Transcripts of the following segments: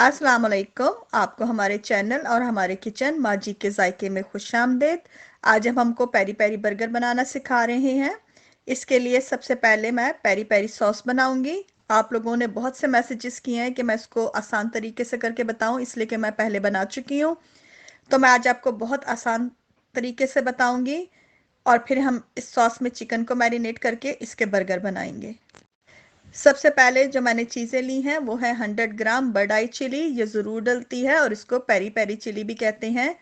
अस्सलाम वालेकुम। आपको हमारे चैनल और हमारे किचन माँ जी के जायके में खुशामदीद। आज हम हमको पेरी पेरी बर्गर बनाना सिखा रहे हैं। इसके लिए सबसे पहले मैं पेरी पेरी सॉस बनाऊंगी। आप लोगों ने बहुत से मैसेजेस किए हैं कि मैं इसको आसान तरीके से करके बताऊं, इसलिए कि मैं पहले बना चुकी हूं। तो मैं आज आपको बहुत आसान तरीके से बताऊंगी और फिर हम इस सॉस में चिकन को मैरिनेट करके इसके बर्गर बनाएंगे। सबसे पहले जो मैंने चीज़ें ली हैं वो है 100 ग्राम बडाई चिली, ये ज़रूर डलती है और इसको पेरी पेरी चिली भी कहते हैं।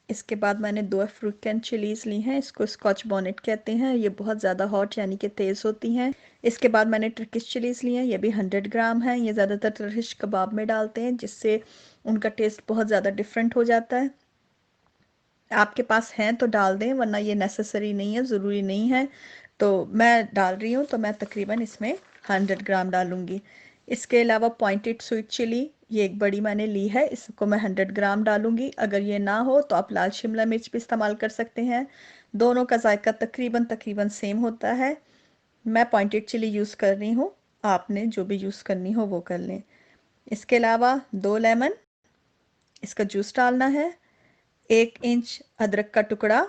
इसके बाद मैंने 2 अफ्रीकन चिलीज़ ली हैं, इसको स्कॉच बोनेट कहते हैं। ये बहुत ज़्यादा हॉट यानी कि तेज़ होती हैं। इसके बाद मैंने टर्किश चिलीज़ ली हैं, ये भी 100 ग्राम हैं। ये ज़्यादातर टर्किश कबाब में डालते हैं, जिससे उनका टेस्ट बहुत ज़्यादा डिफरेंट हो जाता है। आपके पास हैं तो डाल दें, वरना ये नेसेसरी नहीं है, ज़रूरी नहीं है। तो मैं डाल रही हूँ, तो मैं तकरीबन इसमें 100 ग्राम डालूंगी। इसके अलावा पॉइंटेड स्वीट चिली, ये एक बड़ी मैंने ली है, इसको मैं 100 ग्राम डालूंगी। अगर ये ना हो तो आप लाल शिमला मिर्च भी इस्तेमाल कर सकते हैं। दोनों का जायका तकरीबन तकरीबन सेम होता है। मैं पॉइंटेड चिली यूज़ कर रही हूँ, आपने जो भी यूज़ करनी हो वो कर लें। इसके अलावा 2 लेमन, इसका जूस डालना है। 1 इंच अदरक का टुकड़ा,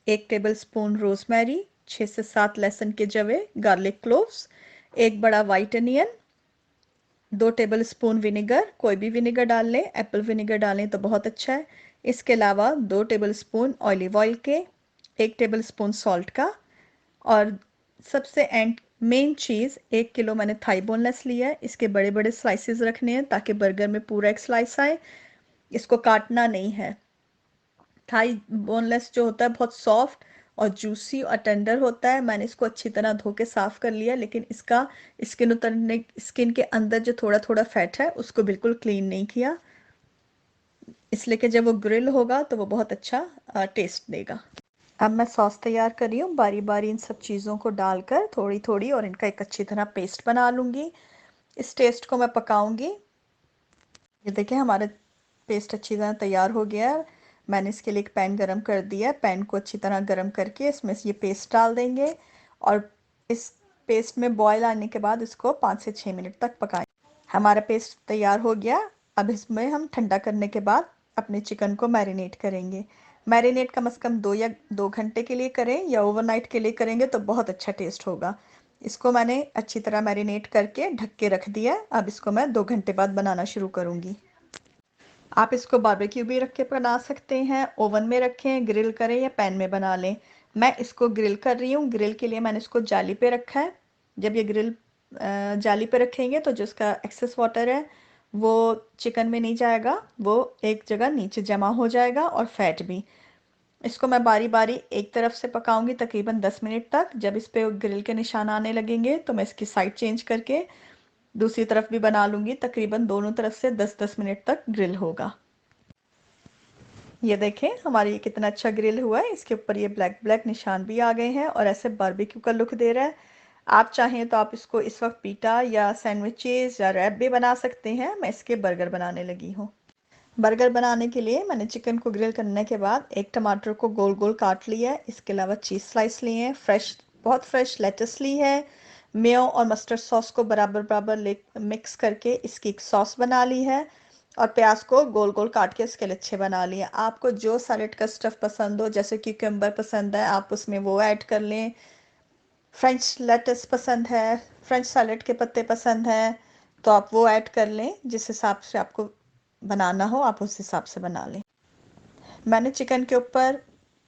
1 टेबलस्पून रोजमेरी, 6 से 7 लहसुन के जवे, गार्लिक क्लोव्स, 1 बड़ा वाइट अनियन, 2 टेबलस्पून विनेगर, कोई भी विनेगर डाल लें, एप्पल विनेगर डालें तो बहुत अच्छा है। इसके अलावा 2 टेबलस्पून ऑलिव ऑयल के, 1 टेबलस्पून सॉल्ट का, और सबसे एंड मेन चीज़ 1 किलो मैंने थाई बोनलेस लिया है। इसके बड़े बड़े स्लाइसेस रखने हैं ताकि बर्गर में पूरा एक स्लाइस आए। इसको काटना नहीं है। थाई बोनलेस जो होता है बहुत सॉफ्ट और जूसी और टेंडर होता है। मैंने इसको अच्छी तरह धो के साफ कर लिया, लेकिन इसका स्किन के अंदर जो थोड़ा थोड़ा फैट है उसको बिल्कुल क्लीन नहीं किया, इसलिए कि जब वो ग्रिल होगा तो वो बहुत अच्छा टेस्ट देगा। अब मैं सॉस तैयार कर रही हूँ। बारी बारी इन सब चीज़ों को डालकर थोड़ी थोड़ी और इनका एक अच्छी तरह पेस्ट बना लूँगी। इस टेस्ट को मैं पकाऊंगी। ये देखिए हमारा पेस्ट अच्छी तरह तैयार हो गया है। मैंने इसके लिए एक पैन गरम कर दिया है। पैन को अच्छी तरह गरम करके इसमें ये पेस्ट डाल देंगे और इस पेस्ट में बॉयल आने के बाद इसको 5 से 6 मिनट तक पकाएं। हमारा पेस्ट तैयार हो गया। अब इसमें हम ठंडा करने के बाद अपने चिकन को मैरिनेट करेंगे। मैरिनेट कम से कम 2 घंटे के लिए करें या ओवरनाइट के लिए करेंगे तो बहुत अच्छा टेस्ट होगा। इसको मैंने अच्छी तरह मैरिनेट करके ढक के रख दिया। अब इसको मैं 2 घंटे बाद बनाना शुरू करूँगी। आप इसको बारबेक्यू भी रख के बना सकते हैं, ओवन में रखें, ग्रिल करें या पैन में बना लें। मैं इसको ग्रिल कर रही हूँ। ग्रिल के लिए मैंने इसको जाली पे रखा है। जब ये ग्रिल जाली पे रखेंगे तो जिसका एक्सेस वाटर है वो चिकन में नहीं जाएगा, वो एक जगह नीचे जमा हो जाएगा और फैट भी। इसको मैं बारी बारी एक तरफ से पकाऊंगी तकरीबन 10 मिनट तक। जब इस पे ग्रिल के निशान आने लगेंगे तो मैं इसकी साइड चेंज करके दूसरी तरफ भी बना लूंगी। तकरीबन दोनों तरफ से 10-10 मिनट तक ग्रिल होगा। ये देखें हमारा ये कितना अच्छा ग्रिल हुआ है। इसके ऊपर ये ब्लैक ब्लैक निशान भी आ गए हैं और ऐसे बारबेक्यू का लुक दे रहा है। आप चाहें तो आप इसको इस वक्त पीटा या सैंडविचेस या रैप भी बना सकते हैं। मैं इसके बर्गर बनाने लगी हूँ। बर्गर बनाने के लिए मैंने चिकन को ग्रिल करने के बाद एक टमाटर को गोल गोल काट लिया है। इसके अलावा चीज़ स्लाइस लिए हैं, बहुत फ्रेश लेटस ली है। मेयो और मस्टर्ड सॉस को बराबर बराबर मिक्स करके इसकी एक सॉस बना ली है और प्याज को गोल गोल काट के इसके लच्छे बना लिए। आपको जो सैलेड का स्टफ पसंद हो, जैसे क्यूकम्बर पसंद है आप उसमें वो ऐड कर लें। फ्रेंच लेटस पसंद है, फ्रेंच सैलेड के पत्ते पसंद हैं तो आप वो ऐड कर लें। जिस हिसाब से आपको बनाना हो आप उस हिसाब से बना लें। मैंने चिकन के ऊपर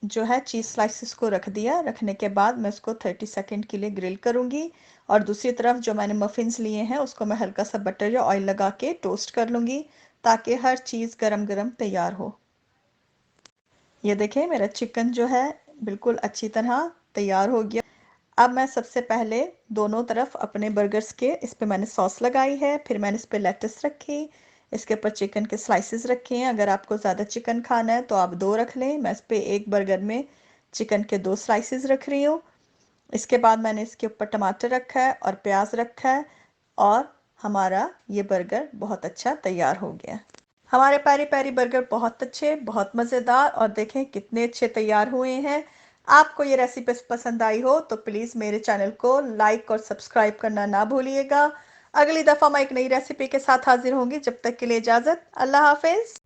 जो है चीज़ स्लाइसिस को रख दिया। रखने के बाद मैं इसको 30 सेकंड के लिए ग्रिल करूंगी और दूसरी तरफ जो मैंने मफिन्स लिए हैं उसको मैं हल्का सा बटर या ऑयल लगा के टोस्ट कर लूंगी ताकि हर चीज़ गरम गरम तैयार हो। ये देखें मेरा चिकन जो है बिल्कुल अच्छी तरह तैयार हो गया। अब मैं सबसे पहले दोनों तरफ अपने बर्गर्स के इस पे मैंने सॉस लगाई है, फिर मैंने इस पे लेटस रखी, इसके ऊपर चिकन के स्लाइसेस रखे हैं। अगर आपको ज़्यादा चिकन खाना है तो आप 2 रख लें। मैं इस पे एक बर्गर में चिकन के 2 स्लाइसेस रख रही हूँ। इसके बाद मैंने इसके ऊपर टमाटर रखा है और प्याज रखा है और हमारा ये बर्गर बहुत अच्छा तैयार हो गया। हमारे पेरी पेरी बर्गर बहुत अच्छे, बहुत मज़ेदार और देखें कितने अच्छे तैयार हुए हैं। आपको ये रेसिपी पसंद आई हो तो प्लीज़ मेरे चैनल को लाइक और सब्सक्राइब करना ना भूलिएगा। अगली दफ़ा मैं एक नई रेसिपी के साथ हाज़िर होंगी, जब तक के लिए इजाज़त, अल्लाह हाफ़िज़।